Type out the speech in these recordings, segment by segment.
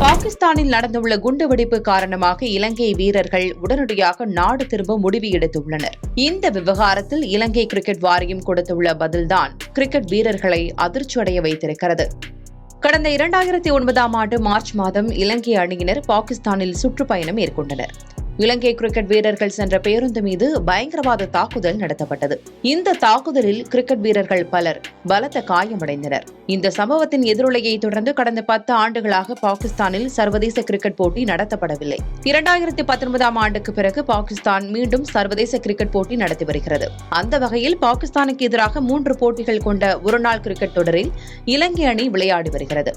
பாகிஸ்தானில் நடந்துள்ள குண்டுவெடிப்பு காரணமாக இலங்கை வீரர்கள் உடனடியாக நாடு திரும்ப முடிவு எடுத்துள்ளனர். இந்த விவகாரத்தில் இலங்கை கிரிக்கெட் வாரியம் கொடுத்துள்ள பதில்தான் கிரிக்கெட் வீரர்களை அதிர்ச்சியடைய வைத்திருக்கிறது. கடந்த 2009ஆம் ஆண்டு மார்ச் மாதம் இலங்கை அணியினர் பாகிஸ்தானில் சுற்றுப்பயணம் மேற்கொண்டனர். இலங்கை கிரிக்கெட் வீரர்கள் சென்ற பேருந்து மீது பயங்கரவாத தாக்குதல் நடத்தப்பட்டது. இந்த தாக்குதலில் கிரிக்கெட் வீரர்கள் பலர் பலத்த காயமடைந்தனர். இந்த சம்பவத்தின் எதிரொலியை தொடர்ந்து கடந்த 10 ஆண்டுகளாக பாகிஸ்தானில் சர்வதேச கிரிக்கெட் போட்டி நடத்தப்படவில்லை. 2019ஆம் ஆண்டுக்கு பிறகு பாகிஸ்தான் மீண்டும் சர்வதேச கிரிக்கெட் போட்டி நடத்தி வருகிறது. அந்த வகையில் பாகிஸ்தானுக்கு எதிராக 3 போட்டிகள் கொண்ட ஒருநாள் கிரிக்கெட் தொடரில் இலங்கை அணி விளையாடி வருகிறது.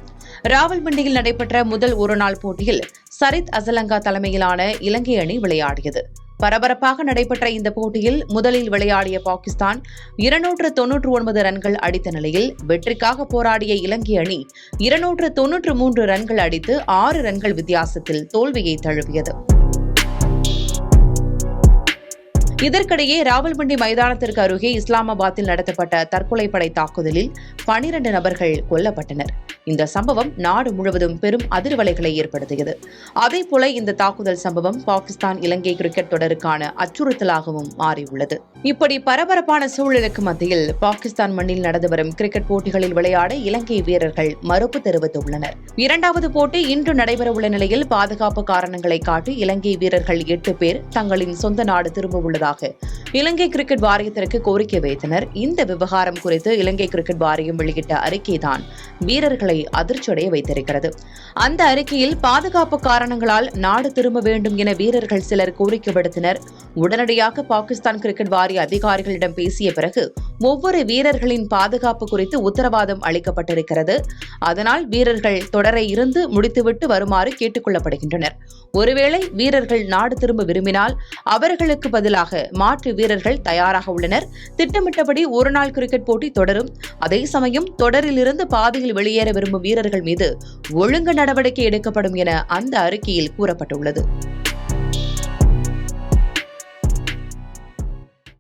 ராவல்பிண்டியில் நடைபெற்ற முதல் ஒருநாள் போட்டியில் சரித் அசலங்கா தலைமையிலான இலங்கை அணி விளையாடியது. பரபரப்பாக நடைபெற்ற இந்த போட்டியில் முதலில் விளையாடிய பாகிஸ்தான் 299 ரன்கள் அடித்த நிலையில் வெற்றிக்காக போராடிய இலங்கை அணி 293 ரன்கள் அடித்து 6 ரன்கள் வித்தியாசத்தில் தோல்வியை தழுவியது. இதற்கிடையே ராவல்பிண்டி மைதானத்திற்கு அருகே இஸ்லாமாபாத்தில் நடத்தப்பட்ட தற்கொலைப்படை தாக்குதலில் 12 நபர்கள் கொல்லப்பட்டனர். இந்த சம்பவம் நாடு முழுவதும் பெரும் அதிர்வலைகளை ஏற்படுத்தியது. அதேபோல இந்த தாக்குதல் சம்பவம் பாகிஸ்தான் இலங்கை கிரிக்கெட் தொடருக்கான அச்சுறுத்தலாகவும் மாறியுள்ளது. இப்படி பரபரப்பான சூழலுக்கு மத்தியில் பாகிஸ்தான் மண்ணில் நடந்து வரும் கிரிக்கெட் போட்டிகளில் விளையாட இலங்கை வீரர்கள் மறுப்பு தெரிவித்துள்ளனர். 2வது போட்டி இன்று நடைபெறவுள்ள நிலையில் பாதுகாப்பு காரணங்களை காட்டி இலங்கை வீரர்கள் 8 பேர் தங்களின் சொந்த நாடு திரும்ப உள்ளதாக இலங்கை கிரிக்கெட் வாரியத்திற்கு கோரிக்கை வைத்தனர். இந்த விவகாரம் குறித்து இலங்கை கிரிக்கெட் வாரியம் வெளியிட்ட அறிக்கைதான் வீரர்களை அதிர்ச்சியடைய வைத்திருக்கிறது. அந்த அறிக்கையில் பாதுகாப்பு காரணங்களால் நாடு திரும்ப வேண்டும் என வீரர்கள் சிலர் கோரிக்கை விடுத்தனர். உடனடியாக பாகிஸ்தான் கிரிக்கெட் வாரிய அதிகாரிகளிடம் பேசிய பிறகு ஒவ்வொரு வீரர்களின் பாதுகாப்பு குறித்து உத்தரவாதம் அளிக்கப்பட்டிருக்கிறது. அதனால் வீரர்கள் தொடரை இருந்து முடித்துவிட்டு வருமாறு கேட்டுக் கொள்ளப்படுகின்றனர். ஒருவேளை வீரர்கள் நாடு திரும்ப விரும்பினால் அவர்களுக்கு பதிலாக மாற்று வீரர்கள் தயாராக உள்ளனர். திட்டமிட்டபடி ஒருநாள் கிரிக்கெட் போட்டி தொடரும். அதே சமயம் தொடரில் இருந்து பாதியில் வெளியேற விரும்பும் வீரர்கள் மீது ஒழுங்கு நடவடிக்கை எடுக்கப்படும் என அந்த அறிக்கையில் கூறப்பட்டுள்ளது.